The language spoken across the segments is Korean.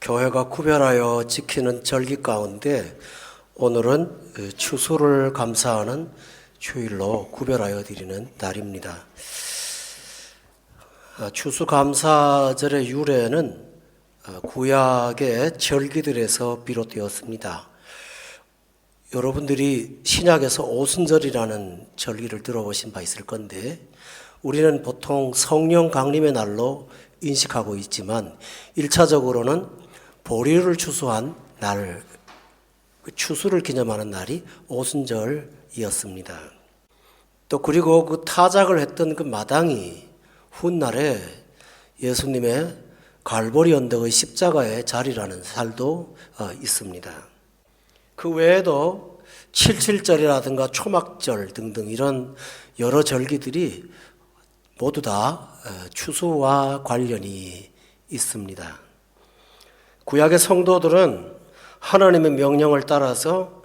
교회가 구별하여 지키는 절기 가운데 오늘은 추수를 감사하는 주일로 구별하여 드리는 날입니다. 추수감사절의 유래는 구약의 절기들에서 비롯되었습니다. 여러분들이 신약에서 오순절이라는 절기를 들어보신 바 있을 건데 우리는 보통 성령 강림의 날로 인식하고 있지만 1차적으로는 보리를 추수한 날, 추수를 기념하는 날이 오순절이었습니다. 또 그리고 그 타작을 했던 그 마당이 훗날에 예수님의 갈보리 언덕의 십자가의 자리라는 살도 있습니다. 그 외에도 77절이라든가 초막절 등등 이런 여러 절기들이 모두 다 추수와 관련이 있습니다. 구약의 성도들은 하나님의 명령을 따라서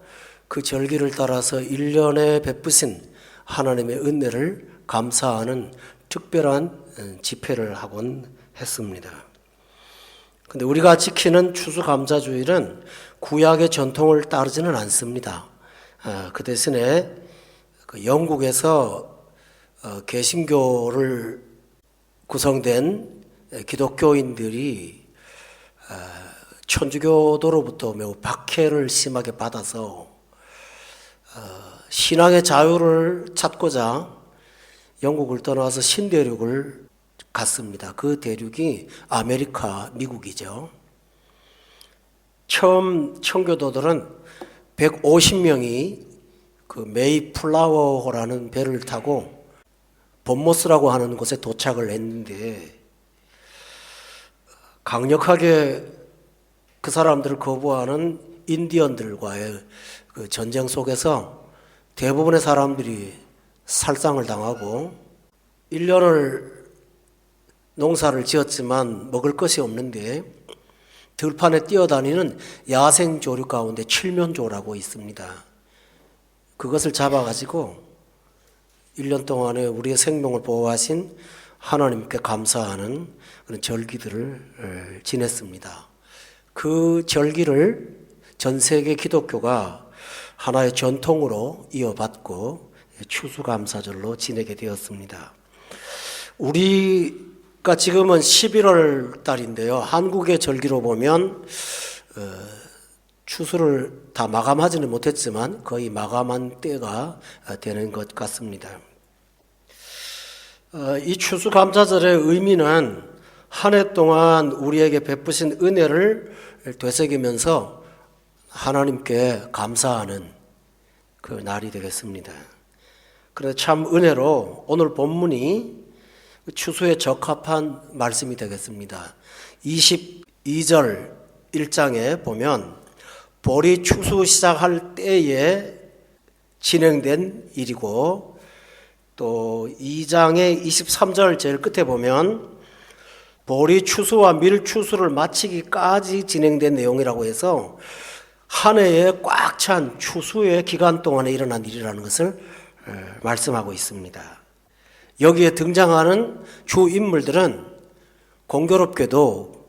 그 절기를 따라서 1년에 베푸신 하나님의 은혜를 감사하는 특별한 집회를 하곤 했습니다. 그런데 우리가 지키는 추수감사주일은 구약의 전통을 따르지는 않습니다. 그 대신에 영국에서 개신교를 구성된 기독교인들이 천주교도로부터 매우 박해를 심하게 받아서 신앙의 자유를 찾고자 영국을 떠나서 신대륙을 갔습니다. 그 대륙이 아메리카, 미국이죠. 처음 청교도들은 150명이 그 메이플라워호라는 배를 타고 본모스라고 하는 곳에 도착을 했는데 강력하게 그 사람들을 거부하는 인디언들과의 그 전쟁 속에서 대부분의 사람들이 살상을 당하고 1년을 농사를 지었지만 먹을 것이 없는데 들판에 뛰어다니는 야생 조류 가운데 칠면조라고 있습니다. 그것을 잡아가지고 1년 동안에 우리의 생명을 보호하신 하나님께 감사하는 그런 절기들을 지냈습니다. 그 절기를 전 세계 기독교가 하나의 전통으로 이어받고 추수감사절로 지내게 되었습니다. 우리가 지금은 11월 달인데요. 한국의 절기로 보면 추수를 다 마감하지는 못했지만 거의 마감한 때가 되는 것 같습니다. 이 추수감사절의 의미는 한 해 동안 우리에게 베푸신 은혜를 되새기면서 하나님께 감사하는 그 날이 되겠습니다. 그런데 참 은혜로 오늘 본문이 추수에 적합한 말씀이 되겠습니다. 22절 1장에 보면 보리 추수 시작할 때에 진행된 일이고 또 2장의 23절 제일 끝에 보면 보리 추수와 밀 추수를 마치기까지 진행된 내용이라고 해서 한 해에 꽉 찬 추수의 기간 동안에 일어난 일이라는 것을 말씀하고 있습니다. 여기에 등장하는 주 인물들은 공교롭게도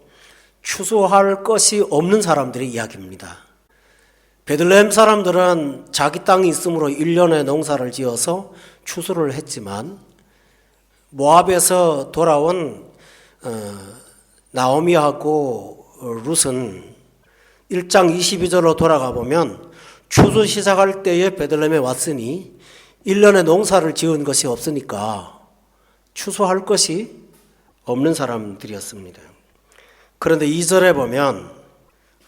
추수할 것이 없는 사람들의 이야기입니다. 베들레헴 사람들은 자기 땅이 있으므로 1년에 농사를 지어서 추수를 했지만 모압에서 돌아온 나오미하고 룻은 1장 22절로 돌아가 보면 추수 시작할 때에 베들레헴에 왔으니 1년에 농사를 지은 것이 없으니까 추수할 것이 없는 사람들이었습니다. 그런데 2절에 보면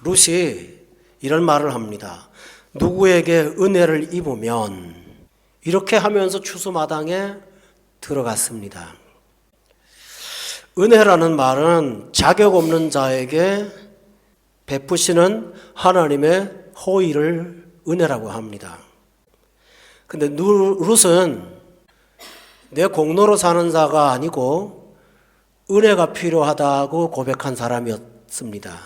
룻이 이런 말을 합니다. 누구에게 은혜를 입으면 이렇게 하면서 추수마당에 들어갔습니다. 은혜라는 말은 자격 없는 자에게 베푸시는 하나님의 호의를 은혜라고 합니다. 근데 룻은 내 공로로 사는 자가 아니고 은혜가 필요하다고 고백한 사람이었습니다.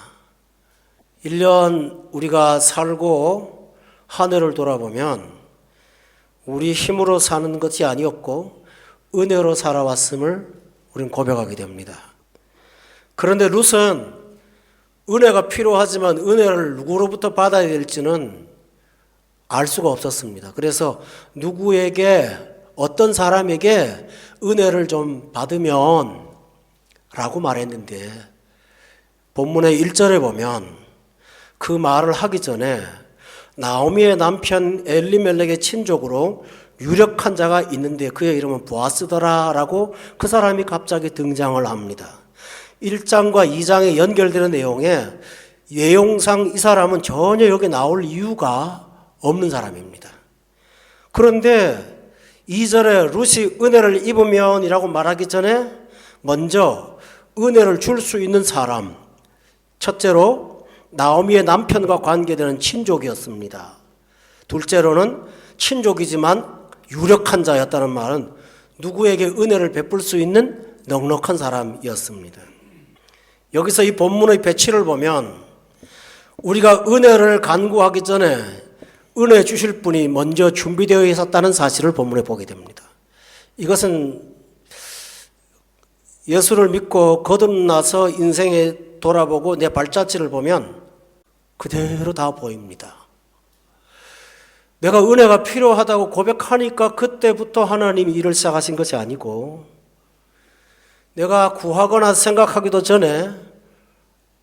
1년 우리가 살고 한 해를 돌아보면 우리 힘으로 사는 것이 아니었고 은혜로 살아왔음을 우리는 고백하게 됩니다. 그런데 룻은 은혜가 필요하지만 은혜를 누구로부터 받아야 될지는 알 수가 없었습니다. 그래서 누구에게, 어떤 사람에게 은혜를 좀 받으면 라고 말했는데, 본문의 1절에 보면 그 말을 하기 전에 나오미의 남편 엘리멜렉의 친족으로 유력한 자가 있는데 그의 이름은 보아스더라라고 그 사람이 갑자기 등장을 합니다. 1장과 2장에 연결되는 내용상 이 사람은 전혀 여기 나올 이유가 없는 사람입니다. 그런데 2절에 룻이 은혜를 입으면 이라고 말하기 전에 먼저 은혜를 줄 수 있는 사람, 첫째로 나오미의 남편과 관계되는 친족이었습니다. 둘째로는 친족이지만 유력한 자였다는 말은 누구에게 은혜를 베풀 수 있는 넉넉한 사람이었습니다. 여기서 이 본문의 배치를 보면 우리가 은혜를 간구하기 전에 은혜 주실 분이 먼저 준비되어 있었다는 사실을 본문에 보게 됩니다. 이것은 예수를 믿고 거듭나서 인생에 돌아보고 내 발자취를 보면 그대로 다 보입니다. 내가 은혜가 필요하다고 고백하니까 그때부터 하나님이 일을 시작하신 것이 아니고, 내가 구하거나 생각하기도 전에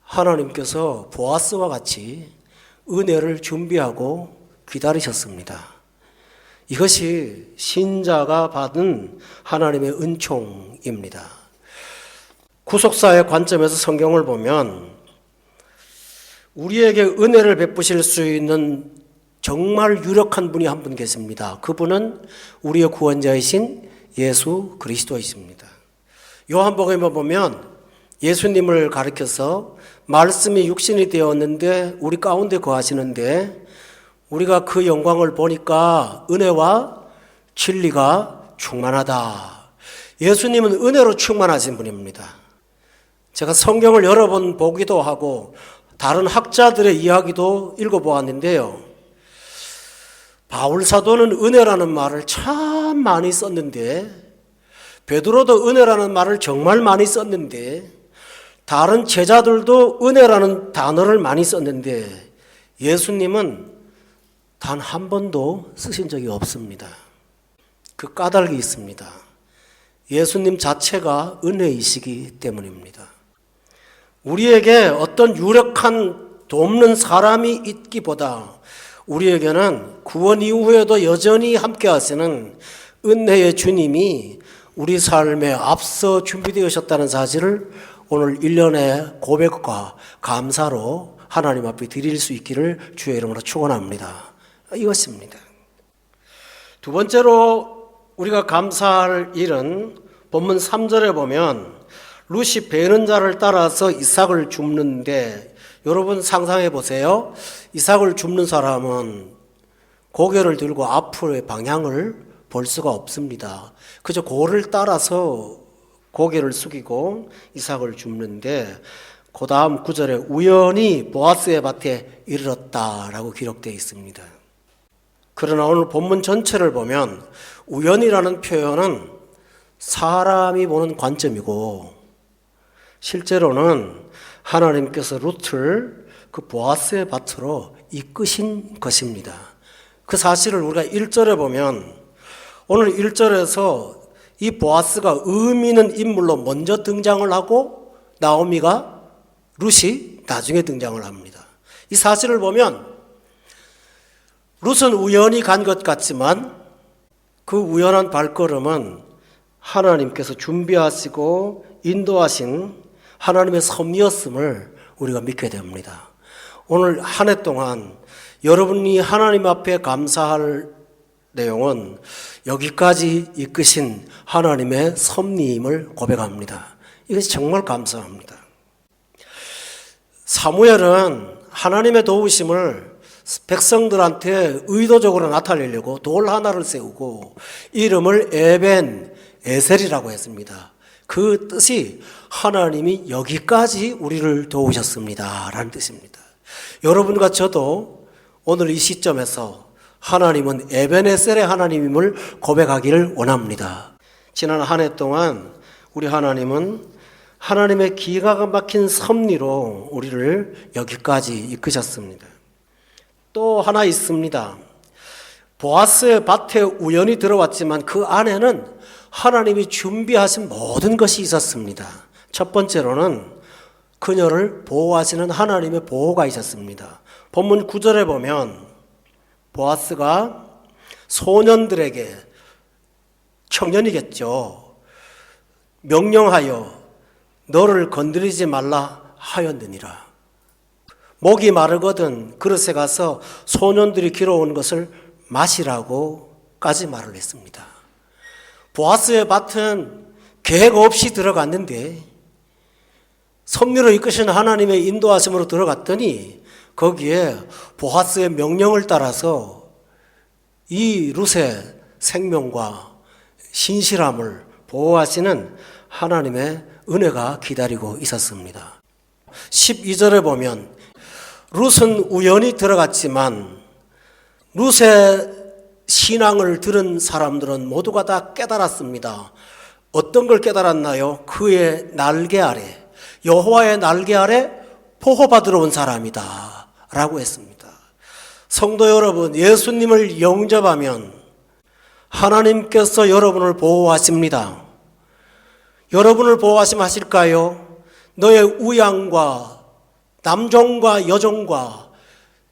하나님께서 보아스와 같이 은혜를 준비하고 기다리셨습니다. 이것이 신자가 받은 하나님의 은총입니다. 구속사의 관점에서 성경을 보면 우리에게 은혜를 베푸실 수 있는 정말 유력한 분이 한 분 계십니다. 그분은 우리의 구원자이신 예수 그리스도이십니다. 요한복음에 보면 예수님을 가리켜서 말씀이 육신이 되었는데 우리 가운데 거하시는데 우리가 그 영광을 보니까 은혜와 진리가 충만하다. 예수님은 은혜로 충만하신 분입니다. 제가 성경을 여러 번 보기도 하고 다른 학자들의 이야기도 읽어보았는데요. 바울 사도는 은혜라는 말을 참 많이 썼는데, 베드로도 은혜라는 말을 정말 많이 썼는데, 다른 제자들도 은혜라는 단어를 많이 썼는데 예수님은 단 한 번도 쓰신 적이 없습니다. 그 까닭이 있습니다. 예수님 자체가 은혜이시기 때문입니다. 우리에게 어떤 유력한 돕는 사람이 있기보다 우리에게는 구원 이후에도 여전히 함께 하시는 은혜의 주님이 우리 삶에 앞서 준비되으셨다는 사실을 오늘 1년의 고백과 감사로 하나님 앞에 드릴 수 있기를 주의 이름으로 축원합니다. 이것입니다. 두 번째로 우리가 감사할 일은 본문 3절에 보면 룻이 베는 자를 따라서 이삭을 줍는데, 여러분 상상해 보세요. 이삭을 줍는 사람은 고개를 들고 앞으로의 방향을 볼 수가 없습니다. 그저 고를 따라서 고개를 숙이고 이삭을 줍는데, 그 다음 9절에 우연히 보아스의 밭에 이르렀다라고 기록되어 있습니다. 그러나 오늘 본문 전체를 보면 우연이라는 표현은 사람이 보는 관점이고, 실제로는 하나님께서 룻을 그 보아스의 밭으로 이끄신 것입니다. 그 사실을 우리가 1절에 보면, 오늘 1절에서 이 보아스가 의미 있는 인물로 먼저 등장을 하고 나오미가 룻이 나중에 등장을 합니다. 이 사실을 보면 룻은 우연히 간 것 같지만 그 우연한 발걸음은 하나님께서 준비하시고 인도하신 하나님의 섭리였음을 우리가 믿게 됩니다. 오늘 한 해 동안 여러분이 하나님 앞에 감사할 내용은 여기까지 이끄신 하나님의 섭리임을 고백합니다. 이것이 정말 감사합니다. 사무엘은 하나님의 도우심을 백성들한테 의도적으로 나타내려고 돌 하나를 세우고 이름을 에벤 에셀이라고 했습니다. 그 뜻이 하나님이 여기까지 우리를 도우셨습니다 라는 뜻입니다. 여러분과 저도 오늘 이 시점에서 하나님은 에벤에셀의 하나님임을 고백하기를 원합니다. 지난 한 해 동안 우리 하나님은 하나님의 기가 막힌 섭리로 우리를 여기까지 이끄셨습니다. 또 하나 있습니다. 보아스의 밭에 우연히 들어왔지만 그 안에는 하나님이 준비하신 모든 것이 있었습니다. 첫 번째로는 그녀를 보호하시는 하나님의 보호가 있었습니다. 본문 9절에 보면 보아스가 소년들에게, 청년이겠죠, 명령하여 너를 건드리지 말라 하였느니라. 목이 마르거든 그릇에 가서 소년들이 길어온 것을 마시라고까지 말을 했습니다. 보아스의 밭은 계획 없이 들어갔는데 섭리로 이끄신 하나님의 인도하심으로 들어갔더니 거기에 보아스의 명령을 따라서 이 룻의 생명과 신실함을 보호하시는 하나님의 은혜가 기다리고 있었습니다. 12절에 보면 룻은 우연히 들어갔지만 룻의 신앙을 들은 사람들은 모두가 다 깨달았습니다. 어떤 걸 깨달았나요? 그의 날개 아래, 여호와의 날개 아래 보호받으러 온 사람이다 라고 했습니다. 성도 여러분, 예수님을 영접하면 하나님께서 여러분을 보호하십니다. 여러분을 보호하시면 하실까요? 너의 우양과 남종과 여종과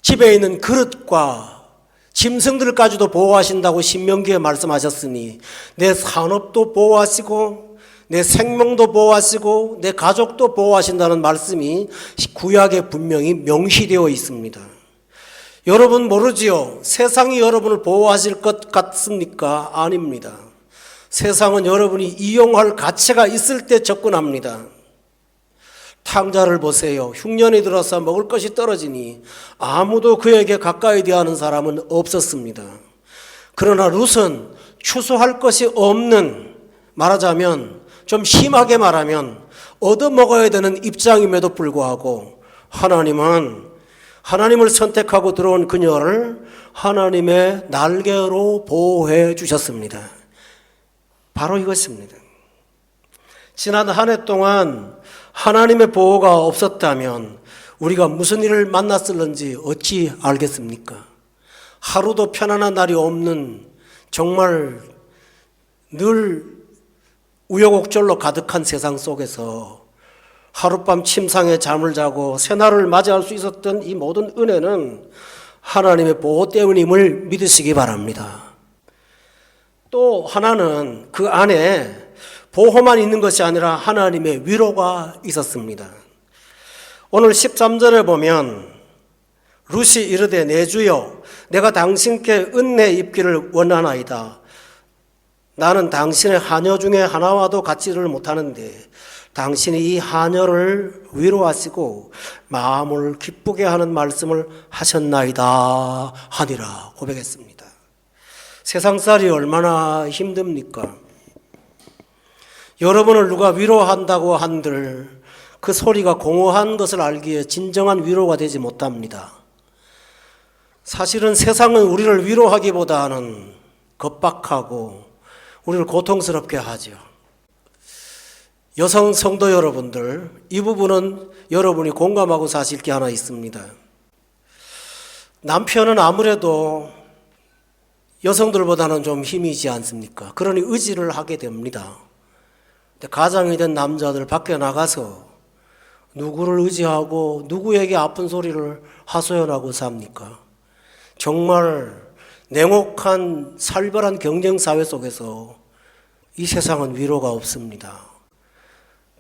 집에 있는 그릇과 짐승들까지도 보호하신다고 신명기에 말씀하셨으니 내 산업도 보호하시고 내 생명도 보호하시고 내 가족도 보호하신다는 말씀이 구약에 분명히 명시되어 있습니다. 여러분 모르지요? 세상이 여러분을 보호하실 것 같습니까? 아닙니다. 세상은 여러분이 이용할 가치가 있을 때 접근합니다. 탕자를 보세요. 흉년이 들어서 먹을 것이 떨어지니 아무도 그에게 가까이 대하는 사람은 없었습니다. 그러나 룻은 추수할 것이 없는, 말하자면 좀 심하게 말하면 얻어먹어야 되는 입장임에도 불구하고 하나님을 선택하고 들어온 그녀를 하나님의 날개로 보호해 주셨습니다. 바로 이것입니다. 지난 한 해 동안 하나님의 보호가 없었다면 우리가 무슨 일을 만났을는지 어찌 알겠습니까? 하루도 편안한 날이 없는, 정말 늘 우여곡절로 가득한 세상 속에서 하룻밤 침상에 잠을 자고 새날을 맞이할 수 있었던 이 모든 은혜는 하나님의 보호 때문임을 믿으시기 바랍니다. 또 하나는 그 안에 보호만 있는 것이 아니라 하나님의 위로가 있었습니다. 오늘 13절에 보면 룻이 이르되 내 주여 내가 당신께 은혜 입기를 원하나이다. 나는 당신의 하녀 중에 하나와도 같지를 못하는데 당신이 이 하녀를 위로하시고 마음을 기쁘게 하는 말씀을 하셨나이다 하니라 고백했습니다. 세상살이 얼마나 힘듭니까? 여러분을 누가 위로한다고 한들 그 소리가 공허한 것을 알기에 진정한 위로가 되지 못합니다. 사실은 세상은 우리를 위로하기보다는 겁박하고 우리를 고통스럽게 하죠. 여성 성도 여러분들, 이 부분은 여러분이 공감하고 사실 게 하나 있습니다. 남편은 아무래도 여성들보다는 좀 힘이 있지 않습니까? 그러니 의지를 하게 됩니다. 가장이 된 남자들 밖에 나가서 누구를 의지하고 누구에게 아픈 소리를 하소연하고 삽니까? 정말 냉혹한 살벌한 경쟁사회 속에서 이 세상은 위로가 없습니다.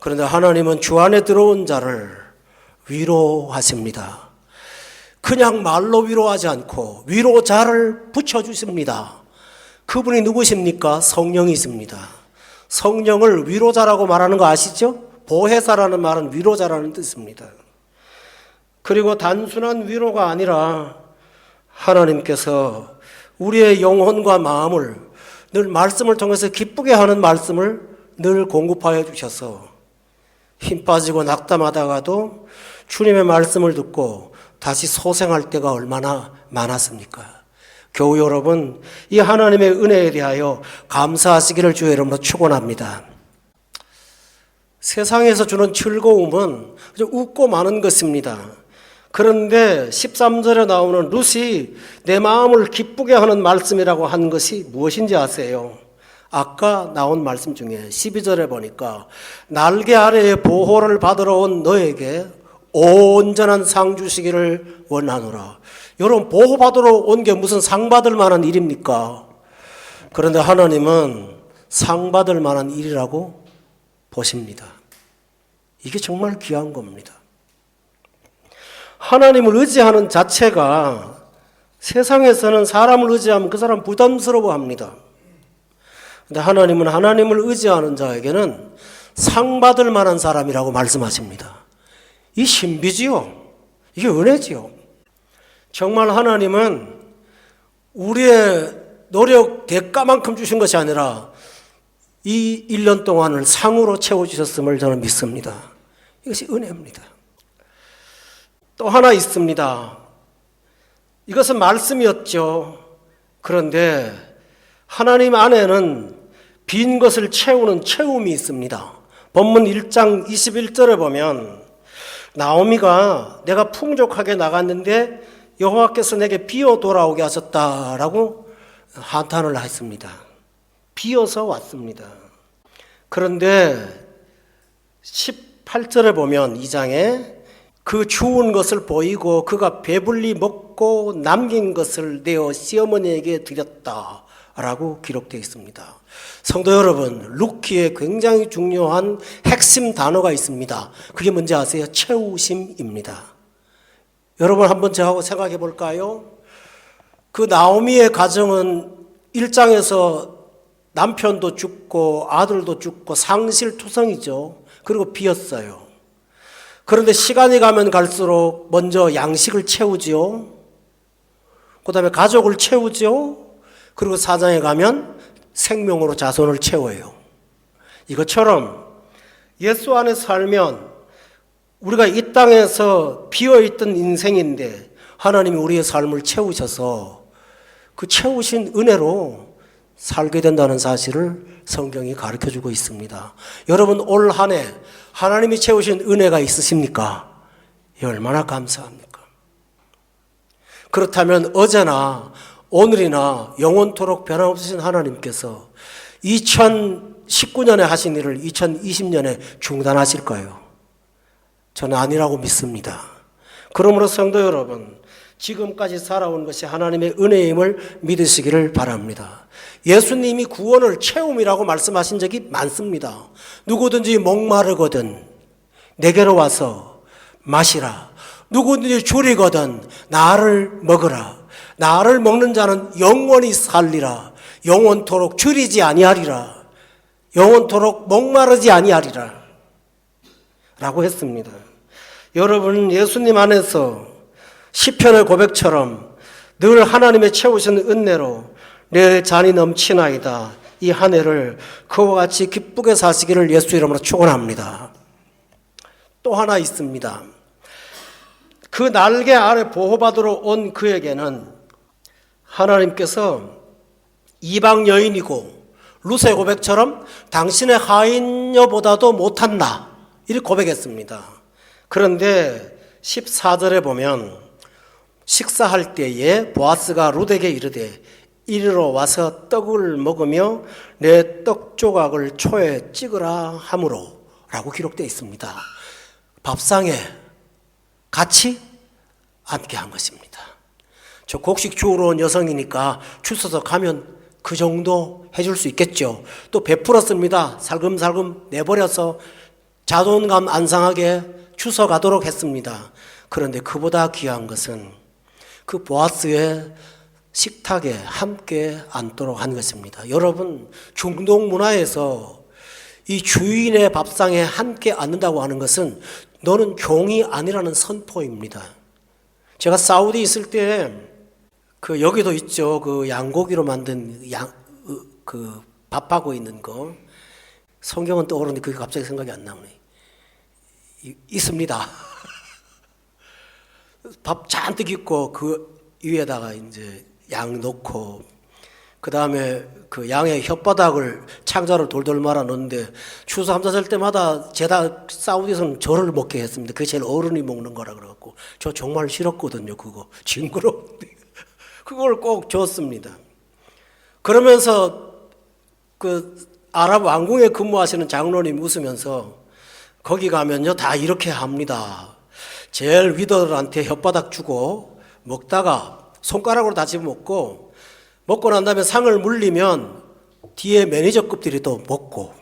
그런데 하나님은 주 안에 들어온 자를 위로하십니다. 그냥 말로 위로하지 않고 위로자를 붙여주십니다. 그분이 누구십니까? 성령이십니다. 성령을 위로자라고 말하는 거 아시죠? 보혜사라는 말은 위로자라는 뜻입니다. 그리고 단순한 위로가 아니라 하나님께서 우리의 영혼과 마음을 늘 말씀을 통해서 기쁘게 하는 말씀을 늘 공급하여 주셔서 힘 빠지고 낙담하다가도 주님의 말씀을 듣고 다시 소생할 때가 얼마나 많았습니까? 교우 여러분, 이 하나님의 은혜에 대하여 감사하시기를 주의 이름으로 축원합니다. 세상에서 주는 즐거움은 그저 웃고 마는 것입니다. 그런데 13절에 나오는 룻이 내 마음을 기쁘게 하는 말씀이라고 한 것이 무엇인지 아세요? 아까 나온 말씀 중에 12절에 보니까 날개 아래에 보호를 받으러 온 너에게 온전한 상 주시기를 원하노라. 여러분, 보호받으러 온 게 무슨 상 받을 만한 일입니까? 그런데 하나님은 상 받을 만한 일이라고 보십니다. 이게 정말 귀한 겁니다. 하나님을 의지하는 자체가 세상에서는 사람을 의지하면 그 사람 부담스러워합니다. 근데 하나님은 하나님을 의지하는 자에게는 상 받을 만한 사람이라고 말씀하십니다. 이 신비지요. 이게 은혜지요. 정말 하나님은 우리의 노력 대가만큼 주신 것이 아니라 이 1년 동안을 상으로 채워주셨음을 저는 믿습니다. 이것이 은혜입니다. 또 하나 있습니다. 이것은 말씀이었죠. 그런데 하나님 안에는 빈 것을 채우는 채움이 있습니다. 본문 1장 21절에 보면 나오미가 내가 풍족하게 나갔는데 여호와께서 내게 비어 돌아오게 하셨다라고 한탄을 했습니다. 비어서 왔습니다. 그런데 18절에 보면 2장에 그 주운 것을 보이고 그가 배불리 먹고 남긴 것을 내어 시어머니에게 드렸다라고 기록되어 있습니다. 성도 여러분, 룻기에 굉장히 중요한 핵심 단어가 있습니다. 그게 뭔지 아세요? 채우심입니다. 여러분 한번 저하고 생각해 볼까요? 그 나오미의 가정은 1장에서 남편도 죽고 아들도 죽고 상실투성이죠. 그리고 비었어요. 그런데 시간이 가면 갈수록 먼저 양식을 채우지요. 그 다음에 가족을 채우죠. 그리고 4장에 가면 생명으로 자손을 채워요. 이것처럼 예수 안에 살면 우리가 이 땅에서 비어있던 인생인데 하나님이 우리의 삶을 채우셔서 그 채우신 은혜로 살게 된다는 사실을 성경이 가르쳐주고 있습니다. 여러분, 올 한 해 하나님이 채우신 은혜가 있으십니까? 얼마나 감사합니까? 그렇다면 어제나 오늘이나 영원토록 변함없으신 하나님께서 2019년에 하신 일을 2020년에 중단하실까요? 저는 아니라고 믿습니다. 그러므로 성도 여러분, 지금까지 살아온 것이 하나님의 은혜임을 믿으시기를 바랍니다. 예수님이 구원을 채움이라고 말씀하신 적이 많습니다. 누구든지 목마르거든 내게로 와서 마시라. 누구든지 줄이거든 나를 먹으라. 나를 먹는 자는 영원히 살리라. 영원토록 줄이지 아니하리라. 영원토록 목마르지 아니하리라 라고 했습니다. 여러분, 예수님 안에서 시편의 고백처럼 늘 하나님의 채우신 은혜로 내 잔이 넘치나이다. 이 한 해를 그와 같이 기쁘게 사시기를 예수 이름으로 축원합니다. 또 하나 있습니다. 그 날개 아래 보호받으러 온 그에게는 하나님께서 이방 여인이고 룻의 고백처럼 당신의 하인녀보다도 못한다 이렇게 고백했습니다. 그런데 14절에 보면 식사할 때에 보아스가 룻에게 이르되 이리로 와서 떡을 먹으며 내 떡 조각을 초에 찍으라 하므로 라고 기록되어 있습니다. 밥상에 같이 앉게 한 것입니다. 저 곡식 주우러 온 여성이니까 주워서 가면 그 정도 해줄 수 있겠죠. 또 베풀었습니다. 살금살금 내버려서 자존감 안 상하게 주워 가도록 했습니다. 그런데 그보다 귀한 것은 그 보아스의 식탁에 함께 앉도록 한 것입니다. 여러분, 중동 문화에서 이 주인의 밥상에 함께 앉는다고 하는 것은 너는 종이 아니라는 선포입니다. 제가 사우디 있을 때 그 여기도 있죠. 그 양고기로 만든 그 밥하고 있는 거. 성경은 떠오르는데 그게 갑자기 생각이 안 나오네. 있습니다. 밥 잔뜩 있고 그 위에다가 이제 양 넣고 그 다음에 그 양의 혓바닥을 창자로 돌돌 말아 넣는데 추수 함사절 때마다 제다 사우디에서는 저를 먹게 했습니다. 그게 제일 어른이 먹는 거라 그래갖고 저 정말 싫었거든요. 그거 징그러운데 그걸 꼭 줬습니다. 그러면서 그 아랍 왕궁에 근무하시는 장로님 웃으면서 거기 가면요 다 이렇게 합니다. 제일 위더들한테 혓바닥 주고 먹다가 손가락으로 다 집어먹고 먹고 난 다음에 상을 물리면 뒤에 매니저급들이 또 먹고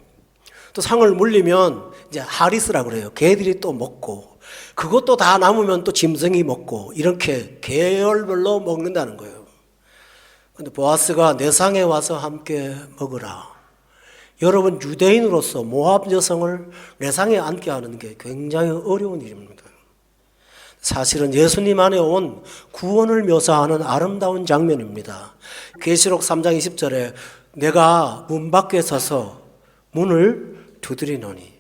또 상을 물리면 이제 하리스라 그래요. 개들이 또 먹고 그것도 다 남으면 또 짐승이 먹고 이렇게 계열별로 먹는다는 거예요. 근데 보아스가 내 상에 와서 함께 먹으라. 여러분 유대인으로서 모압 여성을 내 상에 앉게 하는 게 굉장히 어려운 일입니다. 사실은 예수님 안에 온 구원을 묘사하는 아름다운 장면입니다. 계시록 3장 20절에 내가 문 밖에 서서 문을 두드리노니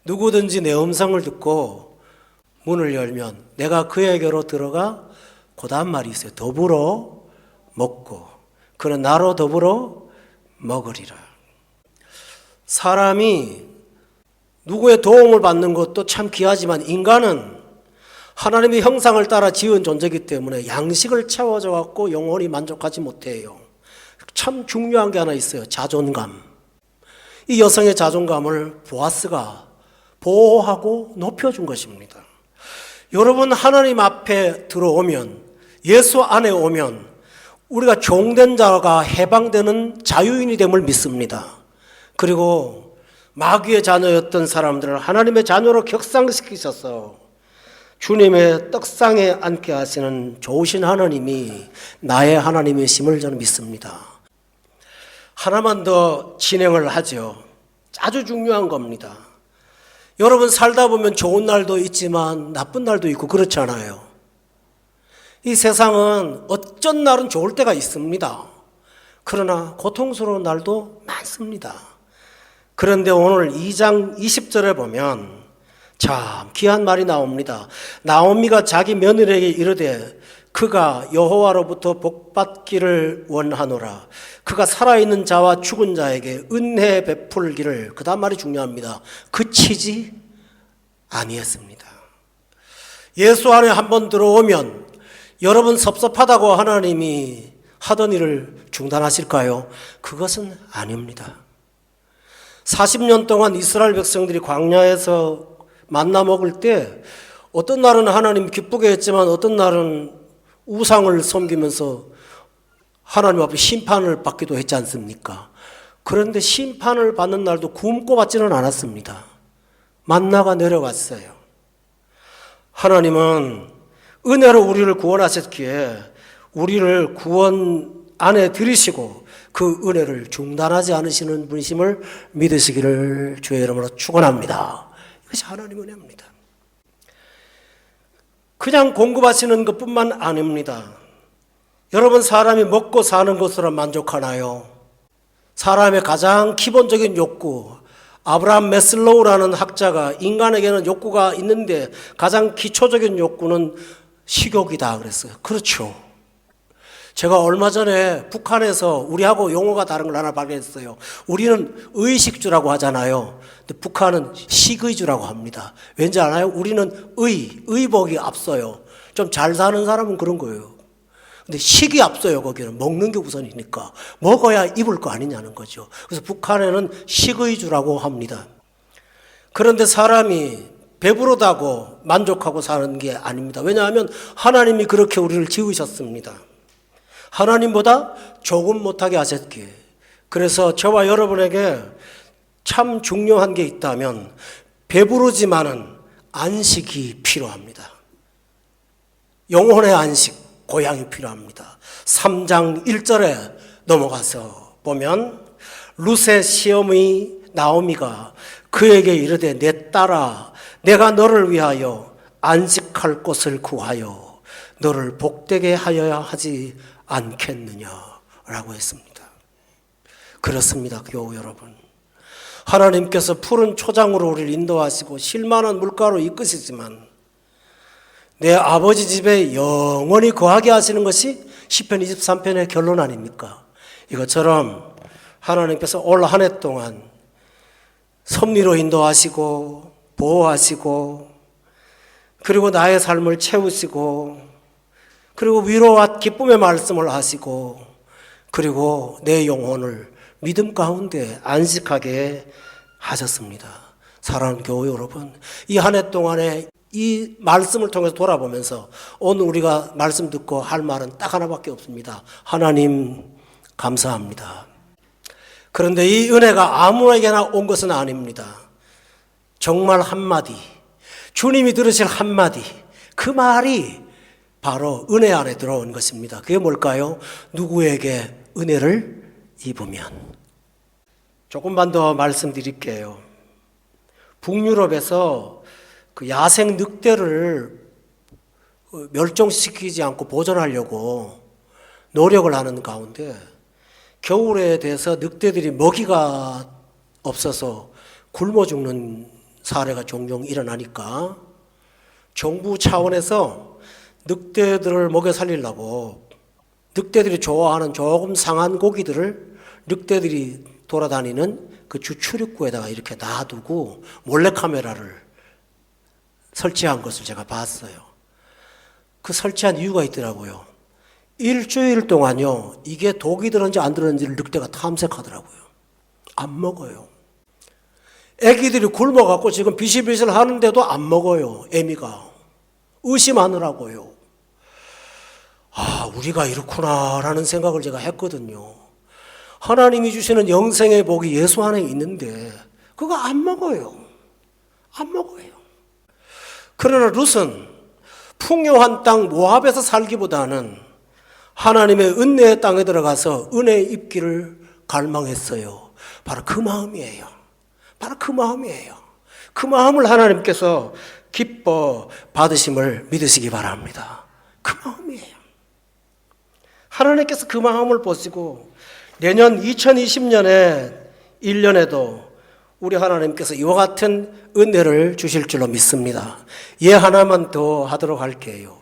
누구든지 내 음성을 듣고 문을 열면 내가 그에게로 들어가 그 다음 말이 있어요. 더불어 먹고 그는 나로 더불어 먹으리라. 사람이 누구의 도움을 받는 것도 참 귀하지만 인간은 하나님의 형상을 따라 지은 존재이기 때문에 양식을 채워져 갖고 영원히 만족하지 못해요. 참 중요한 게 하나 있어요. 자존감. 이 여성의 자존감을 보아스가 보호하고 높여준 것입니다. 여러분 하나님 앞에 들어오면 예수 안에 오면 우리가 종된 자가 해방되는 자유인이 됨을 믿습니다. 그리고 마귀의 자녀였던 사람들을 하나님의 자녀로 격상시키셔서 주님의 떡상에 앉게 하시는 좋으신 하나님이 나의 하나님이심을 저는 믿습니다. 하나만 더 진행을 하죠. 아주 중요한 겁니다. 여러분 살다 보면 좋은 날도 있지만 나쁜 날도 있고 그렇잖아요. 이 세상은 어쩐 날은 좋을 때가 있습니다. 그러나 고통스러운 날도 많습니다. 그런데 오늘 2장 20절에 보면 참 귀한 말이 나옵니다. 나오미가 자기 며느리에게 이르되 그가 여호와로부터 복받기를 원하노라. 그가 살아있는 자와 죽은 자에게 은혜 베풀기를. 그 다음 말이 중요합니다. 그치지 아니했습니다. 예수 안에 한번 들어오면 여러분 섭섭하다고 하나님이 하던 일을 중단하실까요? 그것은 아닙니다. 40년 동안 이스라엘 백성들이 광야에서 만나 먹을 때 어떤 날은 하나님 기쁘게 했지만 어떤 날은 우상을 섬기면서 하나님 앞에 심판을 받기도 했지 않습니까? 그런데 심판을 받는 날도 굶고 받지는 않았습니다. 만나가 내려왔어요. 하나님은 은혜로 우리를 구원하셨기에 우리를 구원 안에 들이시고 그 은혜를 중단하지 않으시는 분이심을 믿으시기를 주의 이름으로 축원합니다. 이것이 하나님의 은혜입니다. 그냥 공급하시는 것뿐만 아닙니다. 여러분 사람이 먹고 사는 것으로 만족하나요? 사람의 가장 기본적인 욕구, 아브라함 메슬로우라는 학자가 인간에게는 욕구가 있는데 가장 기초적인 욕구는 식욕이다 그랬어요. 그렇죠. 제가 얼마 전에 북한에서 우리하고 용어가 다른 걸 하나 발견했어요. 우리는 의식주라고 하잖아요. 근데 북한은 식의주라고 합니다. 왠지 아나요? 우리는 의복이 앞서요. 좀 잘 사는 사람은 그런 거예요. 근데 식이 앞서요. 거기는 먹는 게 우선이니까 먹어야 입을 거 아니냐는 거죠. 그래서 북한에는 식의주라고 합니다. 그런데 사람이 배부르다고 만족하고 사는 게 아닙니다. 왜냐하면 하나님이 그렇게 우리를 지으셨습니다. 하나님보다 조금 못하게 하셨기에. 그래서 저와 여러분에게 참 중요한 게 있다면 배부르지만은 안식이 필요합니다. 영혼의 안식, 고향이 필요합니다. 3장 1절에 넘어가서 보면 룻의 시어머니 나오미가 그에게 이르되 내 딸아 내가 너를 위하여 안식할 곳을 구하여 너를 복되게 하여야 하지 않겠느냐라고 했습니다. 그렇습니다. 교우 여러분. 하나님께서 푸른 초장으로 우리를 인도하시고 실만한 물가로 이끄시지만 내 아버지 집에 영원히 거하게 하시는 것이 시편 23편의 결론 아닙니까? 이것처럼 하나님께서 올 한 해 동안 섭리로 인도하시고 보호하시고 그리고 나의 삶을 채우시고 그리고 위로와 기쁨의 말씀을 하시고 그리고 내 영혼을 믿음 가운데 안식하게 하셨습니다. 사랑하는 교회 여러분, 이 한 해 동안에 이 말씀을 통해서 돌아보면서 오늘 우리가 말씀 듣고 할 말은 딱 하나밖에 없습니다. 하나님 감사합니다. 그런데 이 은혜가 아무에게나 온 것은 아닙니다. 정말 한마디, 주님이 들으실 한마디, 그 말이 바로 은혜 안에 들어온 것입니다. 그게 뭘까요? 누구에게 은혜를 입으면. 조금만 더 말씀드릴게요. 북유럽에서 그 야생 늑대를 멸종시키지 않고 보존하려고 노력을 하는 가운데 겨울에 대해서 늑대들이 먹이가 없어서 굶어 죽는 사례가 종종 일어나니까 정부 차원에서 늑대들을 먹여 살리려고 늑대들이 좋아하는 조금 상한 고기들을 늑대들이 돌아다니는 그 주 출입구에다가 이렇게 놔두고 몰래카메라를 설치한 것을 제가 봤어요. 그 설치한 이유가 있더라고요. 일주일 동안요, 이게 독이 들었는지 안 들었는지를 늑대가 탐색하더라고요. 안 먹어요. 애기들이 굶어갖고 지금 비실비실 하는데도 안 먹어요, 애미가. 의심하느라고요. 아, 우리가 이렇구나라는 생각을 제가 했거든요. 하나님이 주시는 영생의 복이 예수 안에 있는데 그거 안 먹어요. 안 먹어요. 그러나 룻은 풍요한 땅 모압에서 살기보다는 하나님의 은혜의 땅에 들어가서 은혜 입기를 갈망했어요. 바로 그 마음이에요. 바로 그 마음이에요. 그 마음을 하나님께서 기뻐 받으심을 믿으시기 바랍니다. 그 마음이에요. 하나님께서 그 마음을 보시고 내년 2020년에 1년에도 우리 하나님께서 이와 같은 은혜를 주실 줄로 믿습니다. 예 하나만 더 하도록 할게요.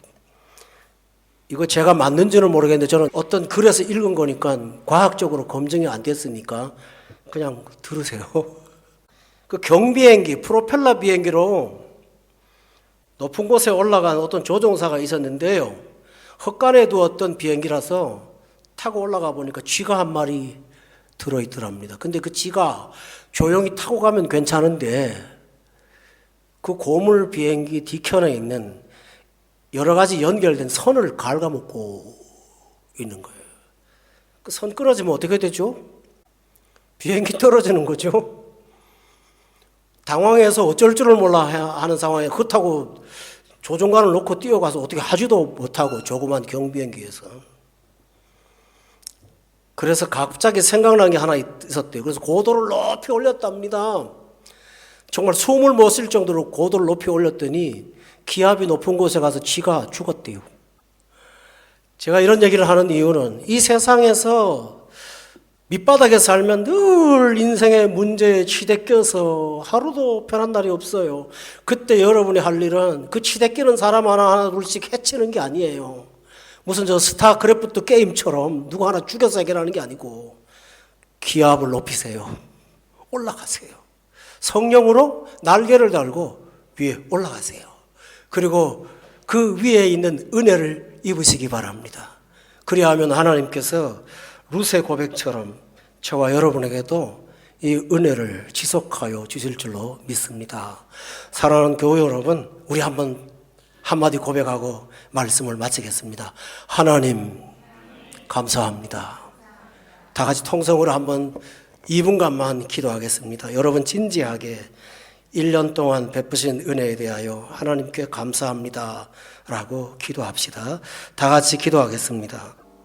이거 제가 맞는지는 모르겠는데 저는 어떤 글에서 읽은 거니까 과학적으로 검증이 안 됐으니까 그냥 들으세요. 그 경비행기, 프로펠러 비행기로 높은 곳에 올라간 어떤 조종사가 있었는데요. 헛간에 두었던 비행기라서 타고 올라가 보니까 쥐가 한 마리 들어있더랍니다. 근데 그 쥐가 조용히 타고 가면 괜찮은데 그 고물 비행기 뒤편에 있는 여러 가지 연결된 선을 갉아먹고 있는 거예요. 그 선 끊어지면 어떻게 되죠? 비행기 떨어지는 거죠. 당황해서 어쩔 줄을 몰라 하는 상황에 그렇다고 조종관을 놓고 뛰어가서 어떻게 하지도 못하고 조그만 경비행기에서. 그래서 갑자기 생각난 게 하나 있었대요. 그래서 고도를 높이 올렸답니다. 정말 숨을 못 쉴 정도로 고도를 높이 올렸더니 기압이 높은 곳에 가서 쥐가 죽었대요. 제가 이런 얘기를 하는 이유는 이 세상에서 밑바닥에 살면 늘 인생의 문제에 치대껴서 하루도 편한 날이 없어요. 그때 여러분이 할 일은 그 치대끼는 사람 하나 둘씩 해치는 게 아니에요. 무슨 저 스타크래프트 게임처럼 누구 하나 죽여서 해결하는 게 아니고 기압을 높이세요. 올라가세요. 성령으로 날개를 달고 위에 올라가세요. 그리고 그 위에 있는 은혜를 입으시기 바랍니다. 그리하면 하나님께서 룻의 고백처럼 저와 여러분에게도 이 은혜를 지속하여 주실 줄로 믿습니다. 사랑하는 교회 여러분, 우리 한마디 고백하고 말씀을 마치겠습니다. 하나님 감사합니다. 다 같이 통성으로 2분간만 기도하겠습니다. 여러분 진지하게 1년 동안 베푸신 은혜에 대하여 하나님께 감사합니다 라고 기도합시다. 다 같이 기도하겠습니다.